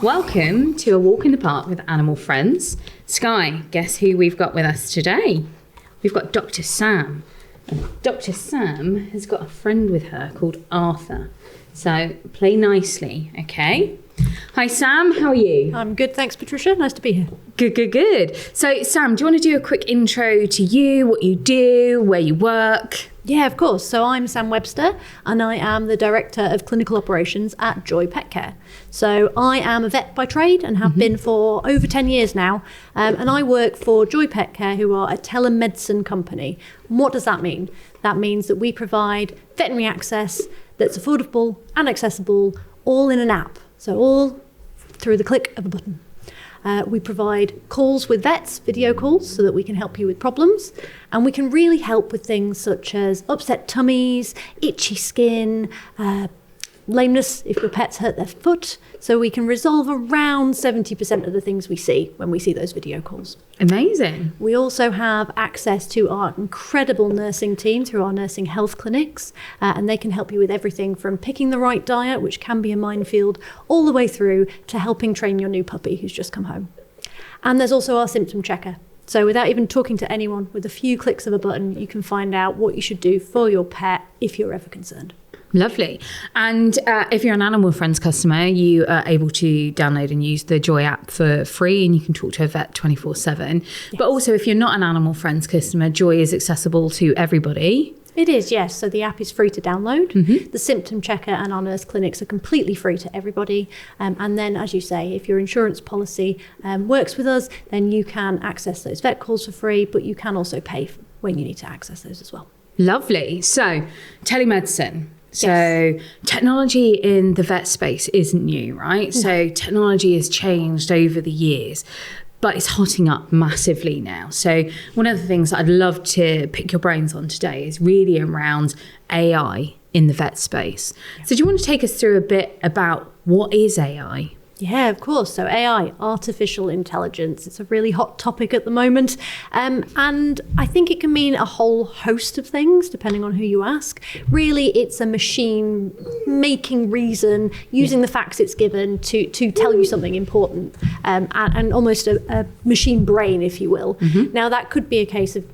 Welcome to A Walk in the Park with Animal Friends. Skye, guess who we've got with us today? We've got Dr. Sam. Dr. Sam has got a friend with her called Arthur. So play nicely, okay? Hi Sam, how are you? I'm good, thanks Patricia. Nice to be here. Good. So Sam, do you want to do a quick intro to you, what you do, where you work? Yeah, of course. So I'm Sam Webster and I am the Director of Clinical Operations at Joii Pet Care. So I am a vet by trade and have been for over 10 years now. And I work for Joii Pet Care, who are a telemedicine company. And what does that mean? That means that we provide veterinary access that's affordable and accessible, all in an app. So all through the click of a button. We provide calls with vets, video calls, so that we can help you with problems. And we can really help with things such as upset tummies, itchy skin, lameness if your pet's hurt their foot. So we can resolve around 70% of the things we see when we see those video calls. Amazing. We also have access to our incredible nursing team through our nursing health clinics, and they can help you with everything from picking the right diet, which can be a minefield, all the way through to helping train your new puppy who's just come home. And there's also our symptom checker. So without even talking to anyone, with a few clicks of a button, you can find out what you should do for your pet if you're ever concerned. Lovely. And if you're an Animal Friends customer, you are able to download and use the Joii app for free, and you can talk to a vet 24/7. Yes. But also, if you're not an Animal Friends customer, Joii is accessible to everybody. It is, yes. So the app is free to download. The symptom checker and our nurse clinics are completely free to everybody. And then, as you say, if your insurance policy works with us, then you can access those vet calls for free, but you can also pay when you need to access those as well. Lovely. So, telemedicine. So Yes. Technology in the vet space isn't new, right? No. So technology has changed over the years, but it's hotting up massively now. So one of the things I'd love to pick your brains on today is really around AI in the vet space. Yeah. So do you want to take us through a bit about what is AI? Yeah, of course. So AI, artificial intelligence, it's a really hot topic at the moment. And I think it can mean a whole host of things, depending on who you ask. Really, it's a machine making reason, using the facts it's given to tell you something important, and almost a machine brain, if you will. Now, that could be a case of,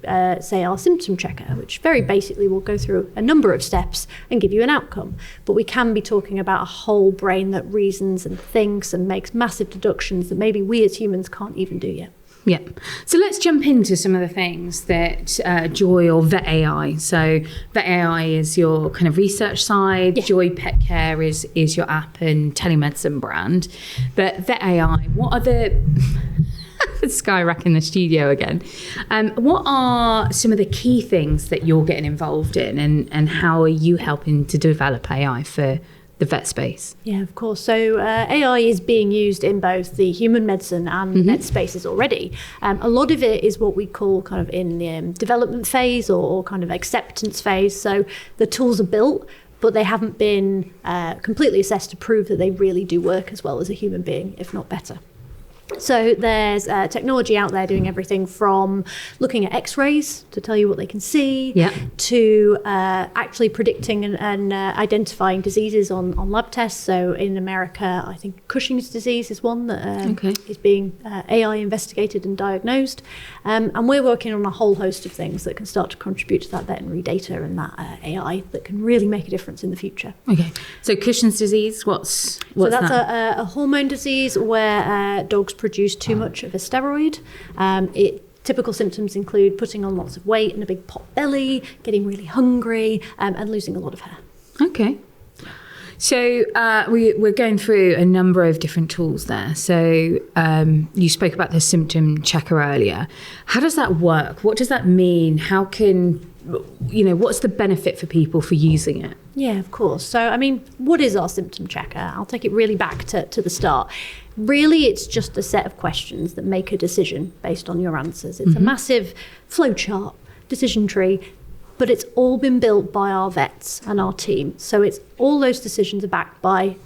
say, our symptom checker, which very basically will go through a number of steps and give you an outcome. But we can be talking about a whole brain that reasons and thinks and makes massive deductions that maybe we as humans can't even do yet. Yeah. So let's jump into some of the things that Joii or Vet AI. So Vet AI is your kind of research side. Yeah. Joii Pet Care is your app and telemedicine brand. But Vet AI, what are the... Skye racking the studio again. What are some of the key things that you're getting involved in, and how are you helping to develop AI for the vet space? Yeah, of course. So AI is being used in both the human medicine and vet spaces already. A lot of it is what we call kind of in the development phase or kind of acceptance phase. So the tools are built, but they haven't been completely assessed to prove that they really do work as well as a human being, if not better. So there's technology out there doing everything from looking at x-rays to tell you what they can see, to actually predicting and identifying diseases on lab tests. So in America, I think Cushing's disease is one that is being AI investigated and diagnosed. And we're working on a whole host of things that can start to contribute to that veterinary data and that AI that can really make a difference in the future. Okay. So Cushing's disease, what's so that's that? a hormone disease where dogs produce too much of a steroid. Typical symptoms include putting on lots of weight and a big pot belly, getting really hungry, and losing a lot of hair. Okay. So we're going through a number of different tools there. So you spoke about the symptom checker earlier. How does that work? What does that mean? How can, what's the benefit for people for using it? Yeah, of course. So, I mean, what is our symptom checker? I'll take it really back to the start. Really, it's just a set of questions that make a decision based on your answers. It's a massive flowchart, decision tree, but it's all been built by our vets and our team. So it's all those decisions are backed by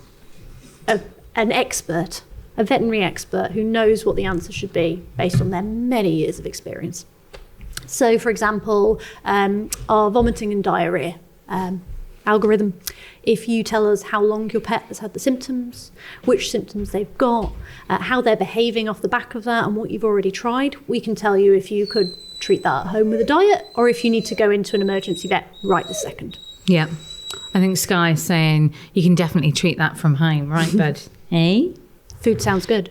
an expert, a veterinary expert who knows what the answer should be based on their many years of experience. So, for example, our vomiting and diarrhea. algorithm. If you tell us how long your pet has had the symptoms, which symptoms they've got, how they're behaving off the back of that, and what you've already tried, we can tell you if you could treat that at home with a diet or if you need to go into an emergency vet right this second. Yeah. I think Skye's saying you can definitely treat that from home, right, bud? Hey? Food sounds good.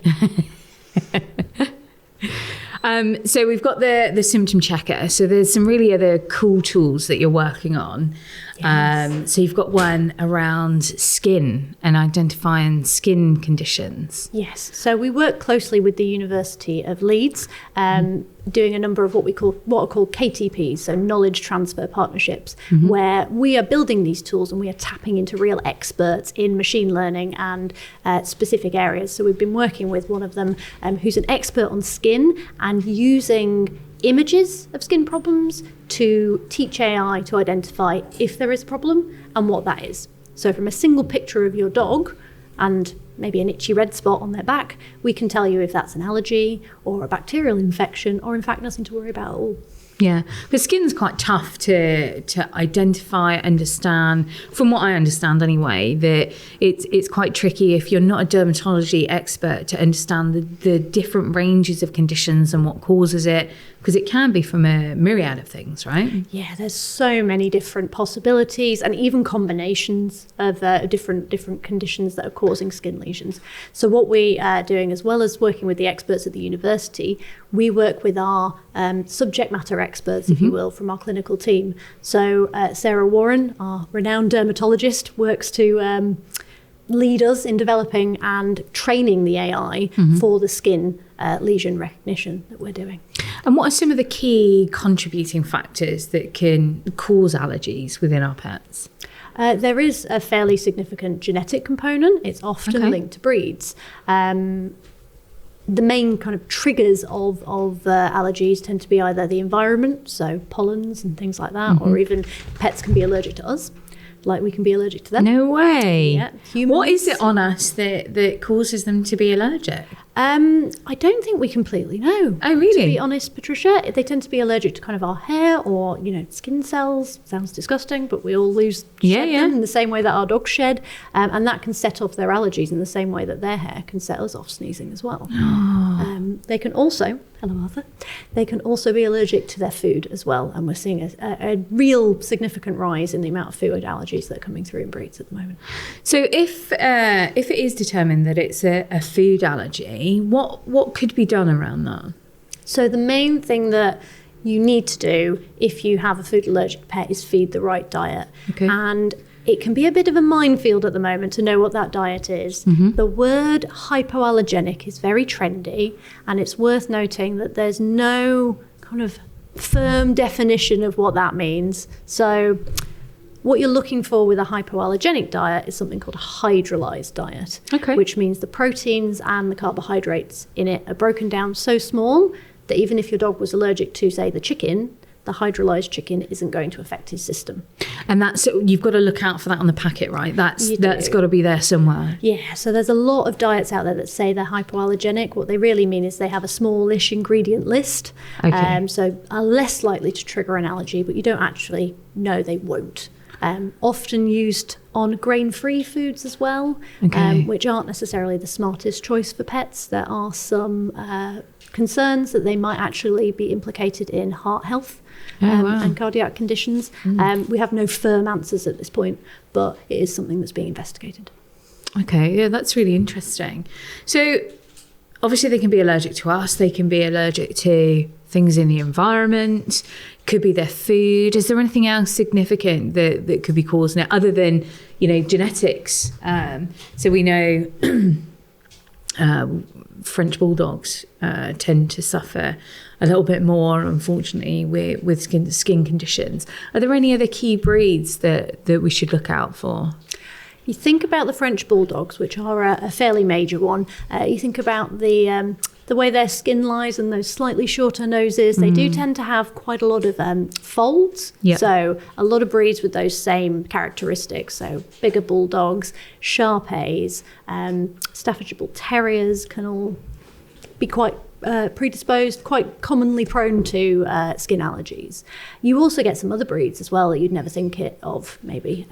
So we've got the symptom checker. So there's some really other cool tools that you're working on. Yes. So you've got one around skin and identifying skin conditions. Yes. So we work closely with the University of Leeds, doing a number of what are called KTPs, so knowledge transfer partnerships, where we are building these tools and we are tapping into real experts in machine learning and specific areas. So we've been working with one of them who's an expert on skin and using images of skin problems to teach AI to identify if there is a problem and what that is. So from a single picture of your dog and maybe an itchy red spot on their back, we can tell you if that's an allergy or a bacterial infection or in fact nothing to worry about at all. Yeah, but skin's quite tough to identify, understand. From what I understand anyway, that it's quite tricky if you're not a dermatology expert to understand the different ranges of conditions and what causes it, because it can be from a myriad of things, right? Yeah, there's so many different possibilities and even combinations of different conditions that are causing skin lesions. So what we are doing, as well as working with the experts at the university, we work with our subject matter experts, if you will, from our clinical team. So Sarah Warren, our renowned dermatologist, works to lead us in developing and training the AI for the skin lesion recognition that we're doing. And what are some of the key contributing factors that can cause allergies within our pets? There is a fairly significant genetic component. It's often linked to breeds. The main kind of triggers of allergies tend to be either the environment, so pollens and things like that, or even pets can be allergic to us, like we can be allergic to them. No way. Yeah, humans. What is it on us that causes them to be allergic? I don't think we completely know. Oh, really? To be honest, Patricia, they tend to be allergic to kind of our hair or, skin cells. Sounds disgusting, but we all shed them in the same way that our dogs shed. And that can set off their allergies in the same way that their hair can set us off sneezing as well. They can also, hello Arthur, they can also be allergic to their food as well. And we're seeing a real significant rise in the amount of food allergies that are coming through in breeds at the moment. So if it is determined that it's a food allergy, what could be done around that? So the main thing that you need to do if you have a food allergic pet is feed the right diet. Okay. And it can be a bit of a minefield at the moment to know what that diet is. The word hypoallergenic is very trendy, and it's worth noting that there's no kind of firm definition of what that means. So what you're looking for with a hypoallergenic diet is something called a hydrolyzed diet, which means the proteins and the carbohydrates in it are broken down so small that even if your dog was allergic to, say, the chicken, the hydrolyzed chicken isn't going to affect his system. And you've got to look out for that on the packet, right? That's got to be there somewhere. Yeah, so there's a lot of diets out there that say they're hypoallergenic. What they really mean is they have a smallish ingredient list, so are less likely to trigger an allergy, but you don't actually know they won't. Often used on grain-free foods as well, which aren't necessarily the smartest choice for pets. There are some concerns that they might actually be implicated in heart health and cardiac conditions. We have no firm answers at this point, but it is something that's being investigated. Okay, yeah, that's really interesting. So obviously they can be allergic to us, they can be allergic to things in the environment, could be their food. Is there anything else significant that could be causing it other than, genetics? So we know French bulldogs tend to suffer a little bit more, unfortunately, with skin conditions. Are there any other key breeds that we should look out for? You think about the French bulldogs, which are a fairly major one. You think about the way their skin lies and those slightly shorter noses. They do tend to have quite a lot of folds. Yep. So a lot of breeds with those same characteristics. So bigger bulldogs, Shar-Peis, Staffordshire Bull Terriers can all be quite predisposed, quite commonly prone to skin allergies. You also get some other breeds as well that you'd never think it of, maybe,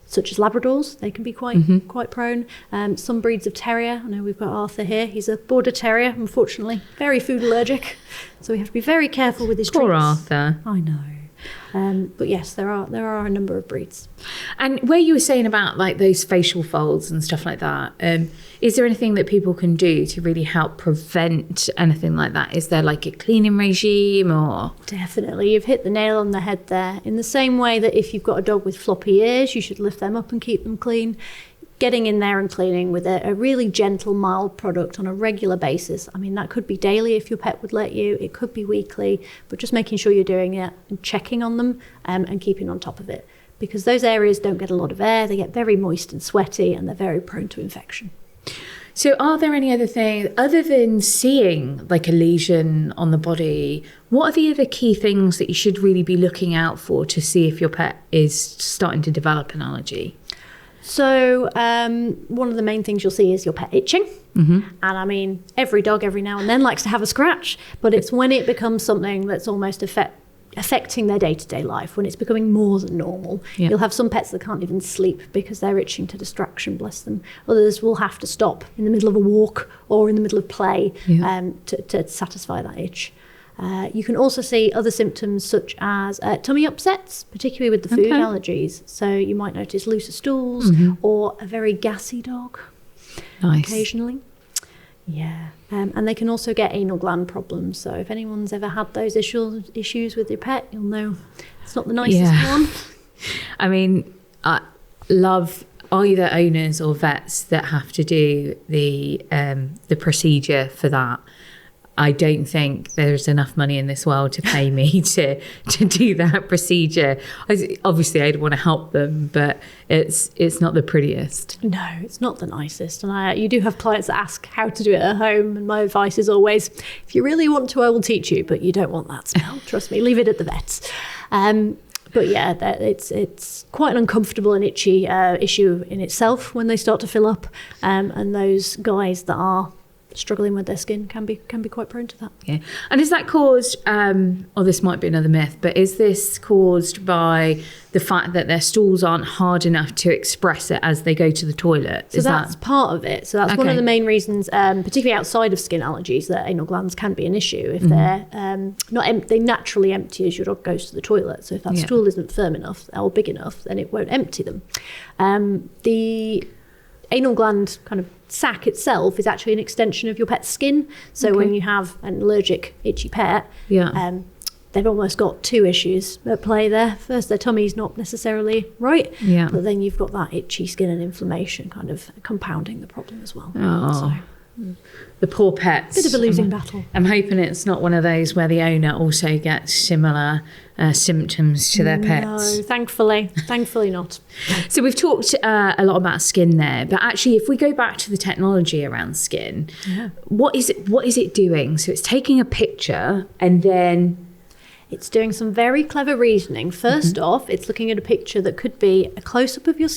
such as Labradors. They can be quite prone. Some breeds of terrier. I know we've got Arthur here. He's a border terrier, unfortunately. Very food allergic. So we have to be very careful with his treats. Poor Arthur. I know. But yes, there are a number of breeds. And where you were saying about like those facial folds and stuff like that, is there anything that people can do to really help prevent anything like that? Is there like a cleaning regime or? Definitely. You've hit the nail on the head there. In the same way that if you've got a dog with floppy ears, you should lift them up and keep them clean. Getting in there and cleaning with a really gentle, mild product on a regular basis. I mean, that could be daily if your pet would let you. It could be weekly, but just making sure you're doing it and checking on them and keeping on top of it. Because those areas don't get a lot of air, they get very moist and sweaty, and they're very prone to infection. So are there any other things, other than seeing like a lesion on the body, what are the other key things that you should really be looking out for to see if your pet is starting to develop an allergy? So one of the main things you'll see is your pet itching. And I mean, every dog every now and then likes to have a scratch, but it's when it becomes something that's almost affecting their day-to-day life, when it's becoming more than normal. Yeah. You'll have some pets that can't even sleep because they're itching to distraction, bless them. Others will have to stop in the middle of a walk or in the middle of play to satisfy that itch. You can also see other symptoms such as tummy upsets, particularly with the food allergies. So you might notice looser stools or a very gassy dog occasionally. Yeah. And they can also get anal gland problems. So if anyone's ever had those issues with your pet, you'll know it's not the nicest one. I mean, I love either owners or vets that have to do the procedure for that. I don't think there's enough money in this world to pay me to do that procedure. Obviously, I'd want to help them, but it's not the prettiest. No, it's not the nicest. And you do have clients that ask how to do it at home. And my advice is always, if you really want to, I will teach you, but you don't want that smell. Trust me, leave it at the vets. But yeah, it's quite an uncomfortable and itchy issue in itself when they start to fill up. And those guys that are struggling with their skin can be quite prone to that. Yeah. And is that caused, or this might be another myth, but is this caused by the fact that their stools aren't hard enough to express it as they go to the toilet? So that's part of it. So that's one of the main reasons, particularly outside of skin allergies, that anal glands can be an issue. If they're not they naturally empty as your dog goes to the toilet. So if that stool isn't firm enough or big enough, then it won't empty them. The anal gland kind of sac itself is actually an extension of your pet's skin. So when you have an allergic, itchy pet, they've almost got two issues at play there. First, their tummy's not necessarily right, but then you've got that itchy skin and inflammation kind of compounding the problem as well. The poor pets. Bit of a losing battle. I'm hoping it's not one of those where the owner also gets similar symptoms to their pets. No, thankfully not. So we've talked a lot about skin there, but actually if we go back to the technology around skin, what is it doing? So it's taking a picture and then it's doing some very clever reasoning. First off, it's looking at a picture that could be a close-up of your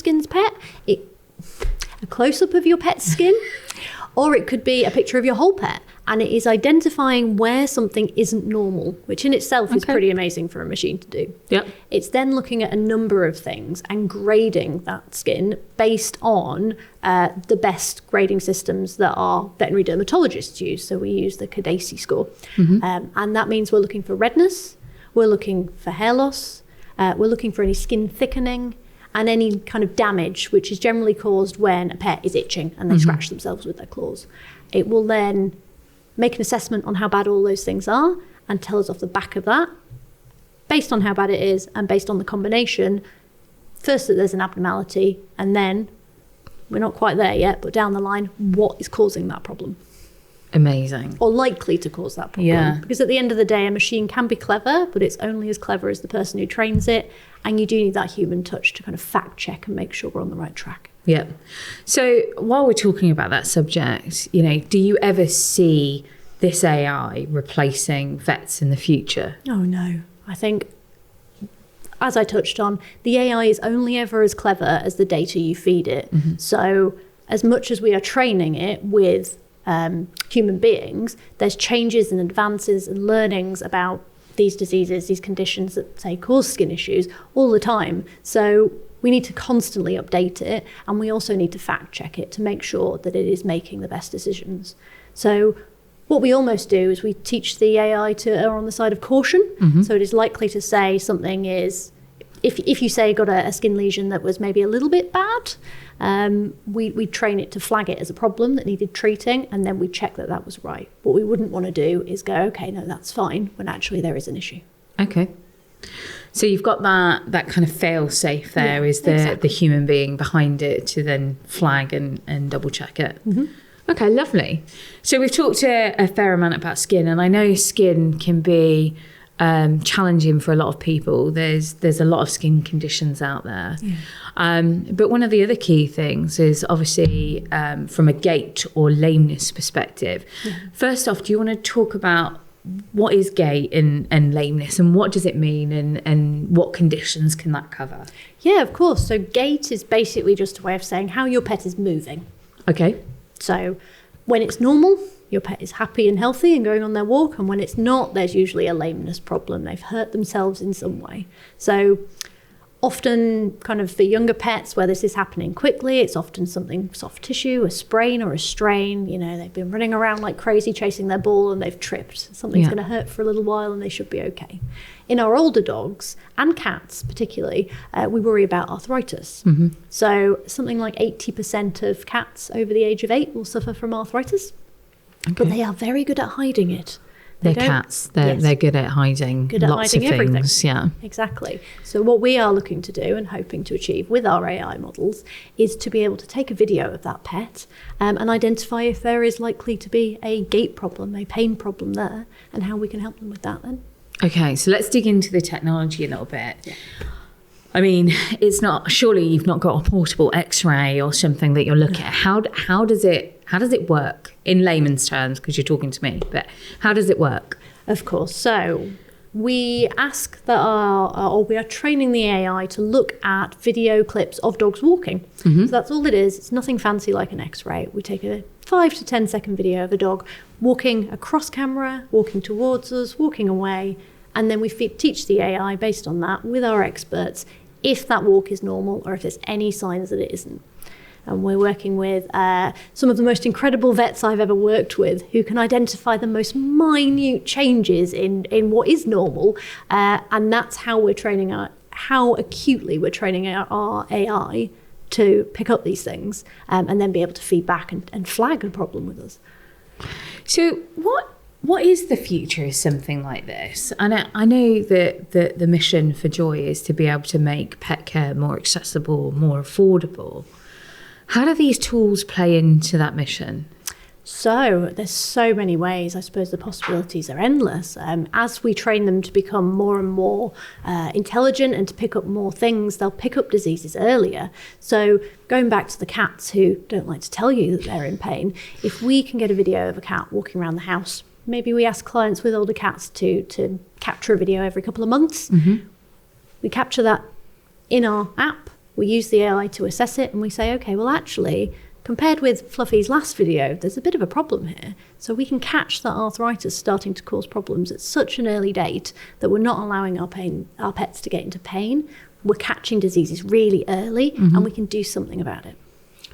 a close-up of your pet's skin, or it could be a picture of your whole pet, and it is identifying where something isn't normal, which in itself is pretty amazing for a machine to do. Yep. It's then looking at a number of things and grading that skin based on the best grading systems that our veterinary dermatologists use. So we use the Cadaci score. And that means we're looking for redness, we're looking for hair loss, we're looking for any skin thickening, and any kind of damage, which is generally caused when a pet is itching and they scratch themselves with their claws. It will then make an assessment on how bad all those things are and tell us off the back of that, based on how bad it is and based on the combination, first that there's an abnormality, and then, we're not quite there yet, but down the line, what is causing that problem? Amazing. Or likely to cause that problem. Yeah. Because at the end of the day, a machine can be clever, but it's only as clever as the person who trains it. And you do need that human touch to kind of fact check and make sure we're on the right track. Yeah. So while we're talking about that subject, do you ever see this AI replacing vets in the future? Oh, no. I think, as I touched on, the AI is only ever as clever as the data you feed it. So as much as we are training it with human beings, there's changes and advances and learnings about these diseases, these conditions that, say, cause skin issues all the time. So we need to constantly update it, and we also need to fact check it to make sure that it is making the best decisions. So what we almost do is we teach the AI to err on the side of caution. So it is likely to say something is, if you say got a skin lesion that was maybe a little bit bad, we train it to flag it as a problem that needed treating, and then we check that was right. What we wouldn't want to do is go, okay, no, that's fine, when actually there is an issue. Okay. So you've got that kind of fail safe there, is the human being behind it to then flag and double check it. Okay, lovely. So we've talked a fair amount about skin, and I know skin can be challenging for a lot of people. There's a lot of skin conditions out there. But one of the other key things is obviously from a gait or lameness perspective. First off, do you want to talk about what is gait and lameness, and what does it mean, and what conditions can that cover? Yeah, of course. So gait is basically just a way of saying how your pet is moving. Okay. So when it's normal, your pet is happy and healthy and going on their walk, and when it's not, there's usually a lameness problem. They've hurt themselves in some way. So often kind of for younger pets where this is happening quickly, it's often something soft tissue, a sprain or a strain. You know, they've been running around like crazy chasing their ball and they've tripped. Something's going to hurt for a little while and they should be okay. In our older dogs and cats particularly, we worry about arthritis. So something like 80% of cats over the age of 8 will suffer from arthritis, but they are very good at hiding it. They're cats. They're good at hiding lots of things. Yeah, exactly. So what we are looking to do and hoping to achieve with our AI models is to be able to take a video of that pet and identify if there is likely to be a gait problem, a pain problem there, and how we can help them with that then. Okay, so let's dig into the technology a little bit. I mean, it's not, surely you've not got a portable X-ray or something that you're looking at. How does it work in layman's terms, because you're talking to me, but how does it work? Of course. So we ask that we are training the AI to look at video clips of dogs walking. So that's all it is. It's nothing fancy like an X-ray. We take a 5 to 10 second video of a dog walking across camera, walking towards us, walking away, and then we teach the AI based on that with our experts if that walk is normal or if there's any signs that it isn't. And we're working with some of the most incredible vets I've ever worked with who can identify the most minute changes in what is normal. And that's how we're training how acutely we're training our AI to pick up these things and then be able to feed back and flag a problem with us. So what is the future of something like this? And I know that the mission for Joii is to be able to make pet care more accessible, more affordable. How do these tools play into that mission? So there's so many ways. I suppose the possibilities are endless. As we train them to become more and more intelligent and to pick up more things, they'll pick up diseases earlier. So going back to the cats who don't like to tell you that they're in pain, if we can get a video of a cat walking around the house, maybe we ask clients with older cats to capture a video every couple of months. We capture that in our app. We use the AI to assess it and we say, okay, well, actually, compared with Fluffy's last video, there's a bit of a problem here. So we can catch that arthritis starting to cause problems at such an early date that we're not allowing our pets to get into pain. We're catching diseases really early and we can do something about it.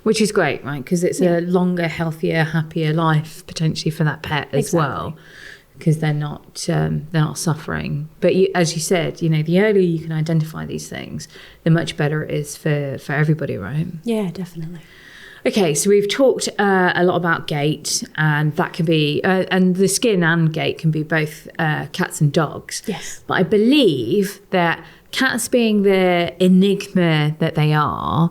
Which is great, right? Because it's a longer, healthier, happier life potentially for that pet as well. Because they're not suffering. But as you said, the earlier you can identify these things, the much better it is for everybody, right? Yeah, definitely. Okay, so we've talked a lot about gait, and that can be, and the skin and gait can be both cats and dogs. Yes. But I believe that cats being the enigma that they are,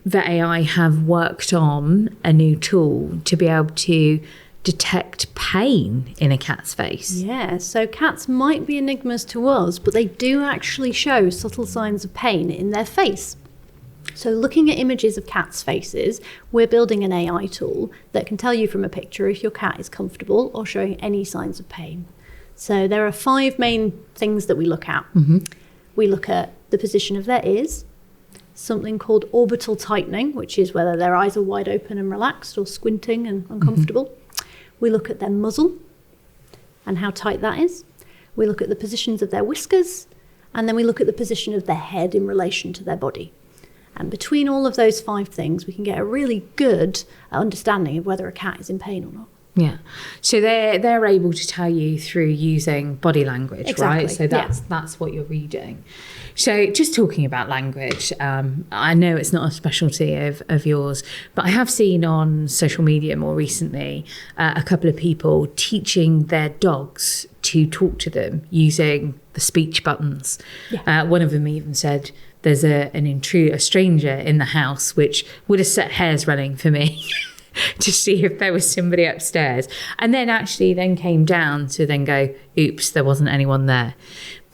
Vet AI have worked on a new tool to be able to detect pain in a cat's face. Yeah, so cats might be enigmas to us, but they do actually show subtle signs of pain in their face. So looking at images of cats' faces, we're building an AI tool that can tell you from a picture if your cat is comfortable or showing any signs of pain. So there are 5 main things that we look at. We look at the position of their ears, something called orbital tightening, which is whether their eyes are wide open and relaxed or squinting and uncomfortable. We look at their muzzle and how tight that is. We look at the positions of their whiskers, and then we look at the position of their head in relation to their body. And between all of those 5 things, we can get a really good understanding of whether a cat is in pain or not. Yeah. So they're able to tell you through using body language, Exactly. right? So that's what you're reading. So just talking about language, I know it's not a specialty of yours, but I have seen on social media more recently a couple of people teaching their dogs to talk to them using the speech buttons. Yeah. One of them even said, there's a stranger in the house, which would have set hairs running for me. To see if there was somebody upstairs, and then came down to then go, oops, there wasn't anyone there.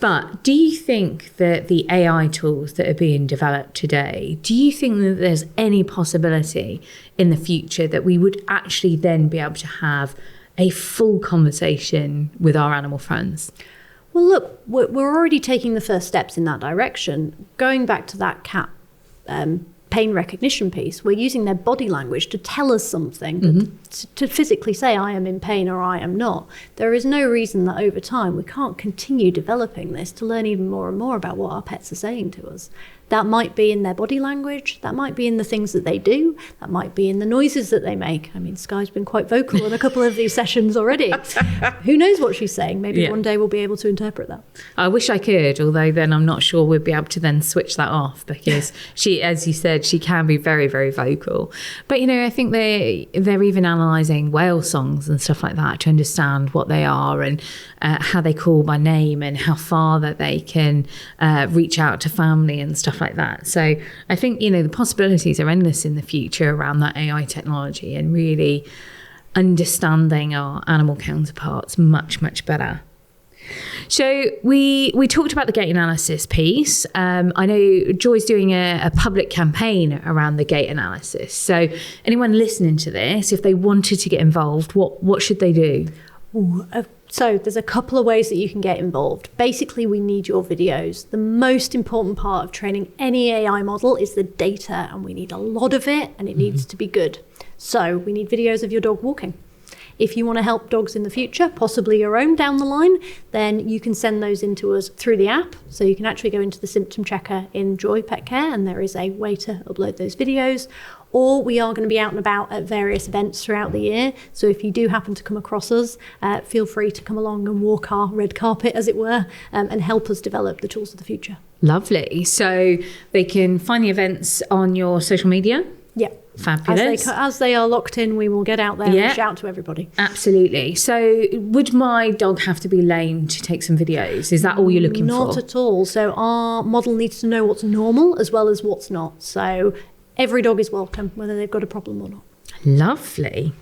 But do you think that the AI tools that are being developed today, do you think that there's any possibility in the future that we would actually then be able to have a full conversation with our animal friends? Well, look, we're already taking the first steps in that direction. Going back to that cat pain recognition piece, we're using their body language to tell us something, to physically say I am in pain or I am not. There is no reason that over time we can't continue developing this to learn even more and more about what our pets are saying to us. That might be in their body language, that might be in the things that they do, that might be in the noises that they make. I mean, Skye's been quite vocal in a couple of these sessions already. Who knows what she's saying? Maybe one day we'll be able to interpret that. I wish I could, although then I'm not sure we'd be able to then switch that off, because she, as you said, she can be very, very vocal. But, I think they're even analysing whale songs and stuff like that to understand what they are and how they call by name and how far that they can reach out to family and stuff like that. So I think, the possibilities are endless in the future around that AI technology and really understanding our animal counterparts much, much better. So we talked about the gait analysis piece. I know Joi's doing a public campaign around the gait analysis. So anyone listening to this, if they wanted to get involved, what should they do? So there's a couple of ways that you can get involved. Basically, we need your videos. The most important part of training any AI model is the data, and we need a lot of it, and it needs to be good. So we need videos of your dog walking. If you want to help dogs in the future, possibly your own down the line, then you can send those in to us through the app. So you can actually go into the symptom checker in Joii Pet Care, and there is a way to upload those videos. Or we are going to be out and about at various events throughout the year. So if you do happen to come across us, feel free to come along and walk our red carpet, as it were, and help us develop the tools of the future. Lovely. So they can find the events on your social media? Yeah. Fabulous. As they are locked in, we will get out there and shout to everybody. Absolutely. So would my dog have to be lame to take some videos? Is that all you're looking for? Not at all. So our model needs to know what's normal as well as what's not. So every dog is welcome, whether they've got a problem or not. Lovely.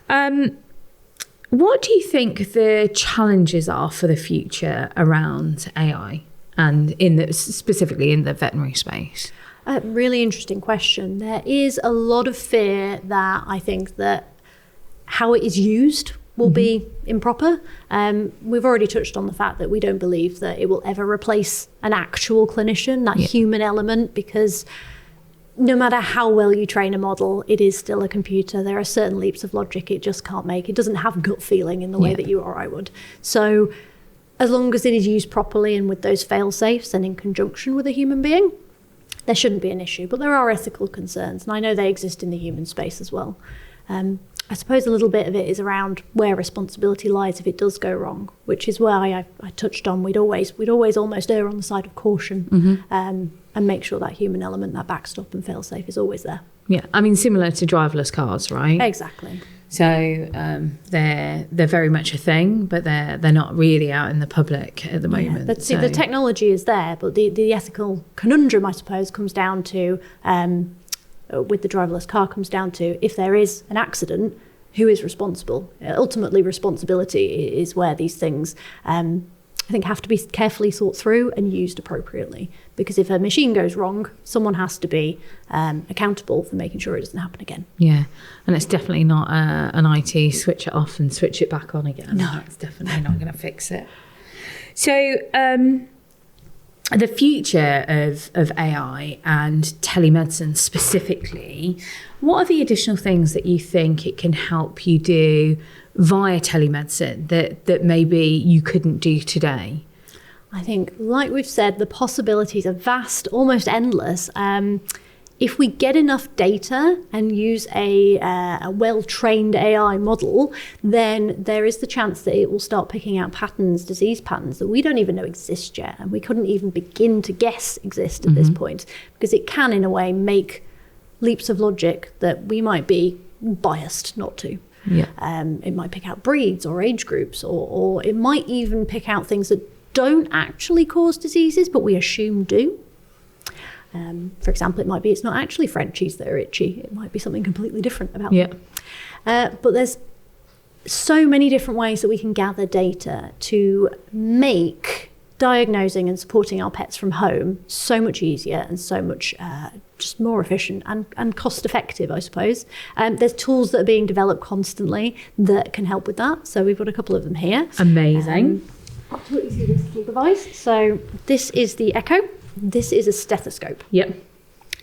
What do you think the challenges are for the future around AI and specifically in the veterinary space? Really interesting question. There is a lot of fear that I think that how it is used will be improper. We've already touched on the fact that we don't believe that it will ever replace an actual clinician, that human element, because no matter how well you train a model, it is still a computer. There are certain leaps of logic it just can't make. It doesn't have gut feeling in the way that you or I would. So as long as it is used properly and with those fail-safes and in conjunction with a human being, there shouldn't be an issue. But there are ethical concerns, and I know they exist in the human space as well. I suppose a little bit of it is around where responsibility lies if it does go wrong, which is why I touched on we'd always almost err on the side of caution and make sure that human element, that backstop and fail-safe is always there. Yeah, I mean, similar to driverless cars, right? Exactly. So they're very much a thing, but they're not really out in the public at the moment. But see, the technology is there, but the ethical conundrum, I suppose, comes down to with the driverless car comes down to if there is an accident, who is responsible? Ultimately, responsibility is where these things, I think, have to be carefully thought through and used appropriately. Because if a machine goes wrong, someone has to be accountable for making sure it doesn't happen again. Yeah, and it's definitely not an IT switch it off and switch it back on again. No, it's definitely not going to fix it. So the future of AI and telemedicine specifically, what are the additional things that you think it can help you do via telemedicine that maybe you couldn't do today? I think, like we've said, the possibilities are vast, almost endless. If we get enough data and use a well-trained AI model, then there is the chance that it will start picking out patterns, disease patterns that we don't even know exist yet, and we couldn't even begin to guess exist at this point, because it can, in a way, make leaps of logic that we might be biased not to. Yeah. It might pick out breeds or age groups, or it might even pick out things that don't actually cause diseases, but we assume do. For example, it might be it's not actually Frenchies that are itchy. It might be something completely different about them. But there's so many different ways that we can gather data to make diagnosing and supporting our pets from home so much easier and so much just more efficient and cost effective, I suppose. There's tools that are being developed constantly that can help with that. So we've got a couple of them here. Amazing. I'll talk you through this little device. So this is the Echo. This is a stethoscope. Yep.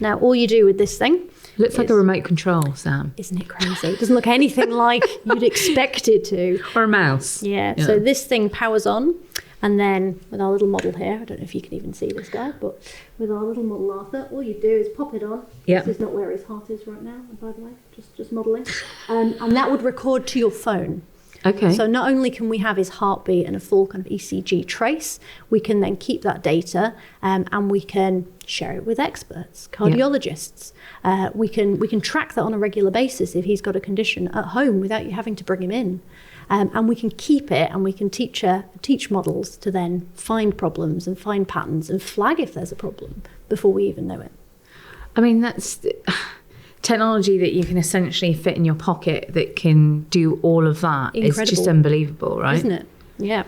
Now, all you do with this thing... Looks like a remote control, Sam. Isn't it crazy? It doesn't look anything like you'd expect it to. Or a mouse. Yeah, so this thing powers on, and then with our little model here, I don't know if you can even see this guy, but with our little model Arthur, all you do is pop it on. Yeah. This is not where his heart is right now, by the way, just modelling. And that would record to your phone. Okay. So not only can we have his heartbeat and a full kind of ECG trace, we can then keep that data and we can share it with experts, cardiologists. We can track that on a regular basis if he's got a condition at home without you having to bring him in. And we can keep it and we can teach models to then find problems and find patterns and flag if there's a problem before we even know it. I mean, that's... technology that you can essentially fit in your pocket that can do all of that. Incredible. Is just unbelievable, right? Isn't it? Yeah.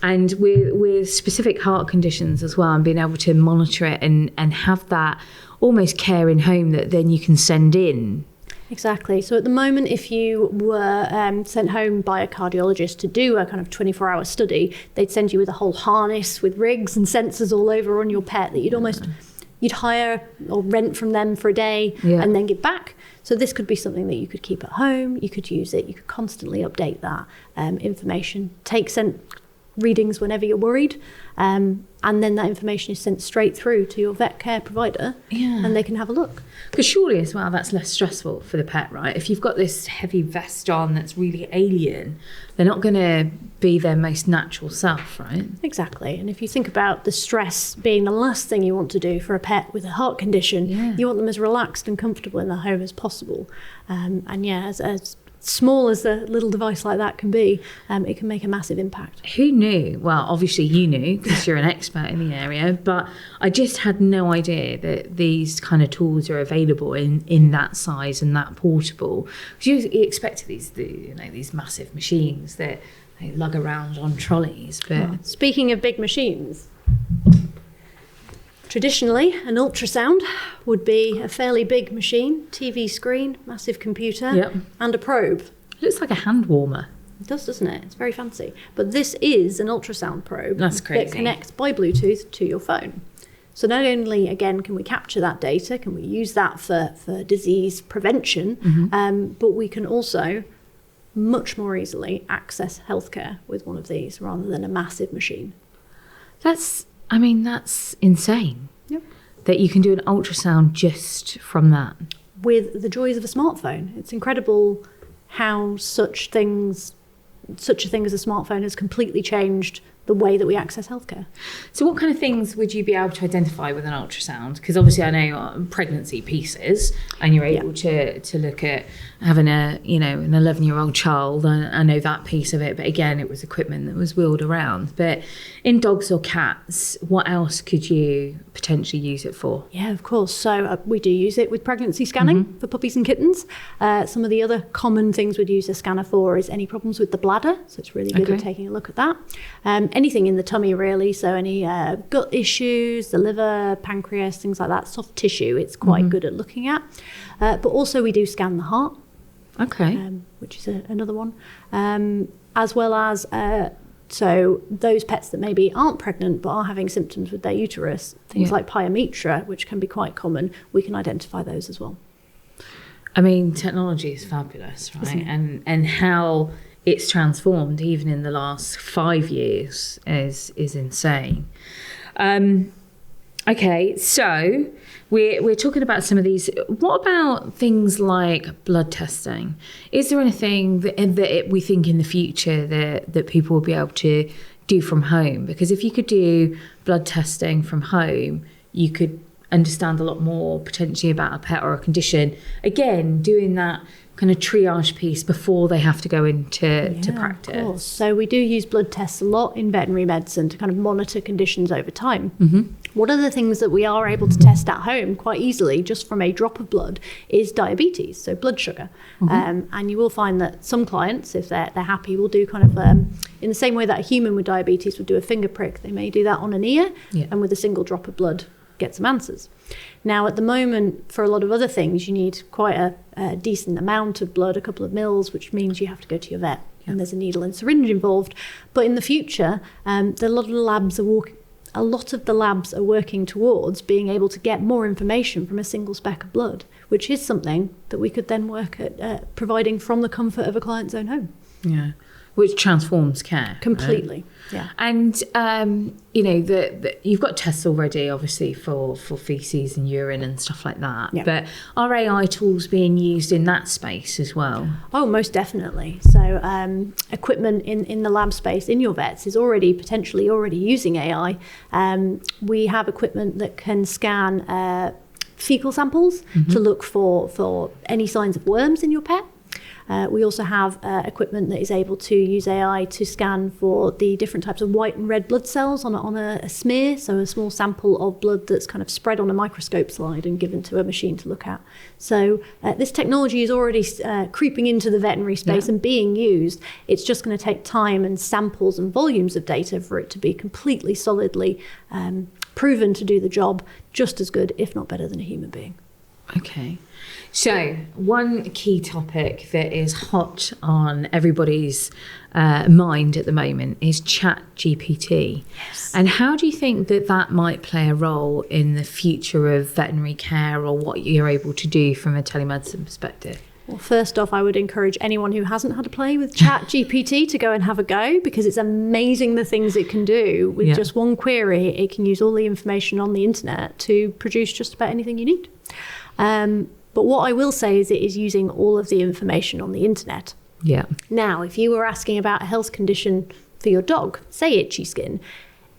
And with specific heart conditions as well, and being able to monitor it and have that almost care in home that then you can send in. Exactly. So at the moment, if you were sent home by a cardiologist to do a kind of 24-hour study, they'd send you with a whole harness with rigs and sensors all over on your pet that you'd hire or rent from them for a day and then give back. So this could be something that you could keep at home. You could use it. You could constantly update that information. Take readings whenever you're worried. And then that information is sent straight through to your vet care provider and they can have a look. Because surely as well, that's less stressful for the pet, right? If you've got this heavy vest on that's really alien, they're not going to be their most natural self, right? Exactly. And if you think about the stress being the last thing you want to do for a pet with a heart condition, you want them as relaxed and comfortable in their home as possible. As small as a little device like that can be, it can make a massive impact. Who knew? Well, obviously you knew because you're an expert in the area, but I just had no idea that these kind of tools are available in that size and that portable. Because you expect these massive machines that they lug around on trolleys. But speaking of big machines, traditionally, an ultrasound would be a fairly big machine, TV screen, massive computer, and a probe. Looks like a hand warmer. It does, doesn't it? It's very fancy. But this is an ultrasound probe that connects by Bluetooth to your phone. So not only, again, can we capture that data, can we use that for disease prevention, but we can also much more easily access healthcare with one of these rather than a massive machine. That's insane. Yep. That you can do an ultrasound just from that. With the joys of a smartphone. It's incredible how such a thing as a smartphone has completely changed the way that we access healthcare. So what kind of things would you be able to identify with an ultrasound? Because obviously I know pregnancy pieces and you're able to look at having an 11-year-old child. I know that piece of it, but again, it was equipment that was wheeled around. But in dogs or cats, what else could you potentially use it for? Yeah, of course. So we do use it with pregnancy scanning for puppies and kittens. Some of the other common things we'd use a scanner for is any problems with the bladder. So it's really good at taking a look at that. Anything in the tummy, really. So any gut issues, the liver, pancreas, things like that, soft tissue, it's quite good at looking at. But also we do scan the heart. Okay. Which is another one. As well as So those pets that maybe aren't pregnant but are having symptoms with their uterus, things like pyometra, which can be quite common, we can identify those as well. I mean, technology is fabulous, right? And how it's transformed even in the last 5 years is insane. Okay, so we're talking about some of these. What about things like blood testing? Is there anything that we think in the future that people will be able to do from home? Because if you could do blood testing from home, you could understand a lot more potentially about a pet or a condition. Again, doing that kind of triage piece before they have to go into practice. Of course. So we do use blood tests a lot in veterinary medicine to kind of monitor conditions over time. One of the things that we are able to test at home quite easily, just from a drop of blood, is diabetes, so blood sugar. And you will find that some clients, if they're happy, will do kind of in the same way that a human with diabetes would do a finger prick. They may do that on an ear, and with a single drop of blood, get some answers. Now, at the moment, for a lot of other things, you need quite a decent amount of blood, a couple of mils, which means you have to go to your vet, and there's a needle and syringe involved. But in the future, a lot of the labs are working towards being able to get more information from a single speck of blood, which is something that we could then work at providing from the comfort of a client's own home. Yeah, which transforms care completely. Right? Yeah, and you know you've got tests already, obviously for feces and urine and stuff like that. Yeah. But are AI tools being used in that space as well? Oh, most definitely. So equipment in the lab space in your vets is potentially already using AI. We have equipment that can scan fecal samples to look for any signs of worms in your pet. We also have equipment that is able to use AI to scan for the different types of white and red blood cells on a smear, so a small sample of blood that's kind of spread on a microscope slide and given to a machine to look at. So this technology is already creeping into the veterinary space and being used. It's just going to take time and samples and volumes of data for it to be completely solidly proven to do the job just as good, if not better, than a human being. Okay. So one key topic that is hot on everybody's mind at the moment is Chat GPT. Yes. And how do you think that might play a role in the future of veterinary care, or what you're able to do from a telemedicine perspective? Well, first off, I would encourage anyone who hasn't had a play with Chat GPT to go and have a go, because it's amazing the things it can do. With just one query, it can use all the information on the internet to produce just about anything you need. But what I will say is it is using all of the information on the internet. Yeah. Now, if you were asking about a health condition for your dog, say itchy skin,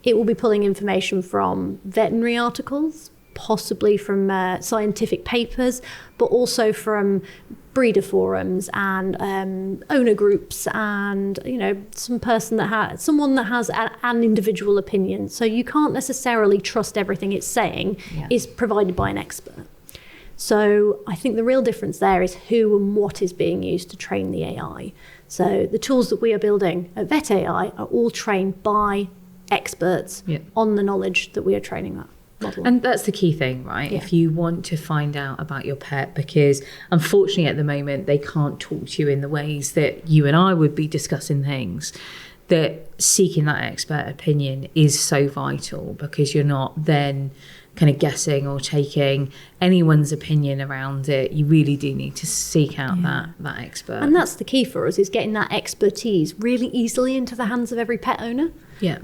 it will be pulling information from veterinary articles, possibly from scientific papers, but also from breeder forums and owner groups, and someone that has an individual opinion. So you can't necessarily trust everything it's saying is provided by an expert. So I think the real difference there is who and what is being used to train the AI. So the tools that we are building at Vet AI are all trained by experts on the knowledge that we are training that model. And that's the key thing, right? Yeah. If you want to find out about your pet, because unfortunately at the moment they can't talk to you in the ways that you and I would be discussing things, that seeking that expert opinion is so vital, because you're not then kind of guessing or taking anyone's opinion around it. You really do need to seek out that expert. And that's the key for us, is getting that expertise really easily into the hands of every pet owner. Yeah.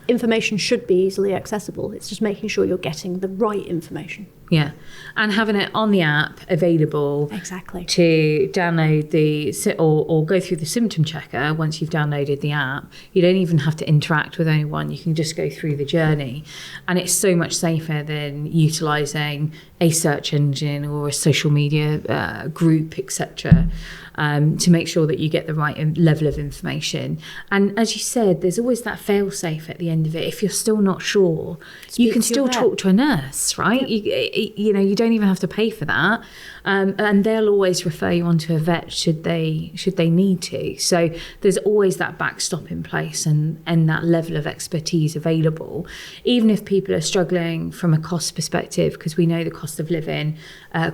Information should be easily accessible. It's just making sure you're getting the right information. Yeah. And having it on the app available. Exactly. To download or go through the symptom checker once you've downloaded the app. You don't even have to interact with anyone. You can just go through the journey. And it's so much safer than utilising a search engine or a social media group, etc., to make sure that you get the right level of information. And as you said, there's always that fail-safe at the end of it. If you're still not sure, you can still talk to a nurse, right? Yep. You don't even have to pay for that. And they'll always refer you on to a vet should they need to. So there's always that backstop in place and that level of expertise available. Even if people are struggling from a cost perspective, because we know the cost of living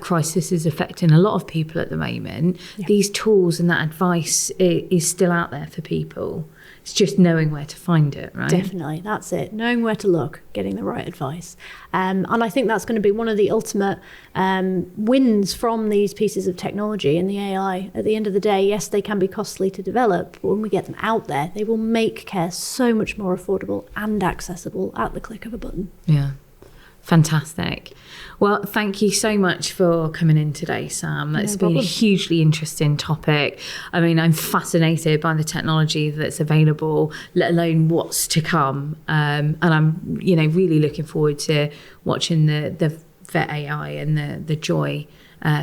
crisis is affecting a lot of people at the moment, these tools and that advice is still out there for people It's just knowing where to find it, right? Definitely, that's it. Knowing where to look, getting the right advice. And I think that's going to be one of the ultimate wins from these pieces of technology and the AI. At the end of the day, yes, they can be costly to develop, but when we get them out there, they will make care so much more affordable and accessible at the click of a button. Yeah. Fantastic. Well, thank you so much for coming in today, Sam. That's been a hugely interesting topic. I mean, I'm fascinated by the technology that's available, let alone what's to come. And I'm, really looking forward to watching the Vet AI and the Joii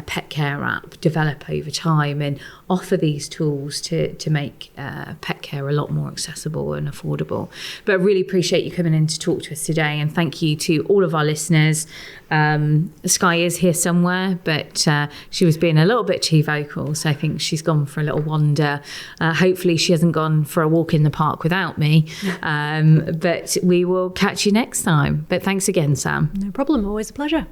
pet care app develop over time and offer these tools to make pet care a lot more accessible and affordable. But I really appreciate you coming in to talk to us today, and thank you to all of our listeners. Skye is here somewhere, but she was being a little bit too vocal, so I think she's gone for a little wander. Hopefully she hasn't gone for a walk in the park without me, but we will catch you next time. But thanks again, Sam. No problem, always a pleasure.